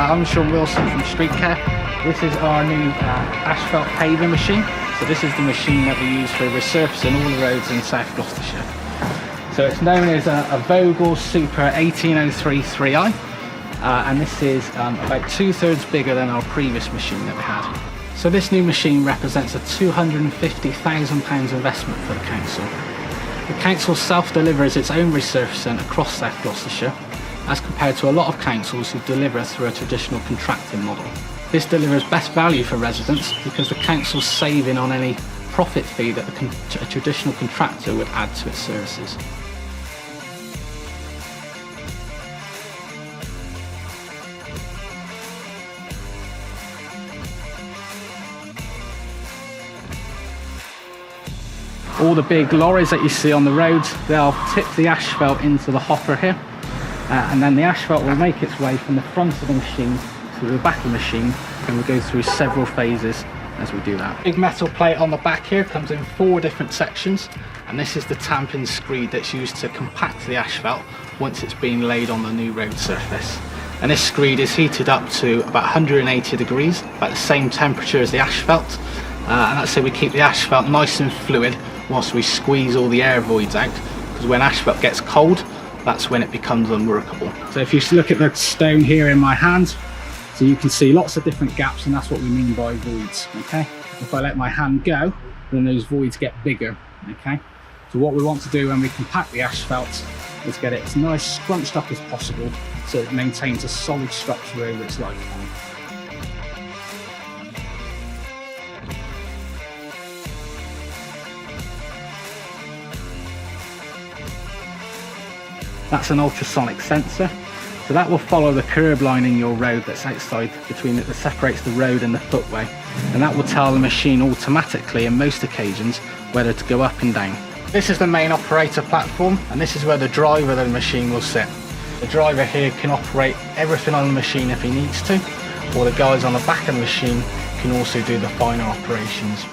I'm Shaun Wilson from Street Care. This is our new asphalt paving machine. So this is the machine that we use for resurfacing all the roads in South Gloucestershire. So it's known as a Vogel Super 1803 3i, and this is about 2/3 bigger than our previous machine that we had. So this new machine represents a £250,000 investment for the council. The council self-delivers its own resurfacing across South Gloucestershire, as compared to a lot of councils who deliver through a traditional contracting model. This delivers best value for residents because the council's saving on any profit fee that a traditional contractor would add to its services. All the big lorries that you see on the roads, they'll tip the asphalt into the hopper here, and then the asphalt will make its way from the front of the machine to the back of the machine, and we'll go through several phases as we do that. Big metal plate on the back here comes in 4 different sections, and this is the tamping screed that's used to compact the asphalt once it's been laid on the new road surface. And this screed is heated up to about 180 degrees, about the same temperature as the asphalt, and that's so we keep the asphalt nice and fluid whilst we squeeze all the air voids out, because when asphalt gets cold, that's when it becomes unworkable. So if you look at the stone here in my hand, so you can see lots of different gaps, and that's what we mean by voids, okay? If I let my hand go, then those voids get bigger, okay? So what we want to do when we compact the asphalt is get it as nice scrunched up as possible so it maintains a solid structure over its lifetime. That's an ultrasonic sensor, so that will follow the curb line in your road that's outside between it, that separates the road and the footway, and that will tell the machine automatically in most occasions whether to go up and down. This is the main operator platform, and this is where the driver of the machine will sit. The driver here can operate everything on the machine if he needs to, or the guys on the back of the machine can also do the finer operations.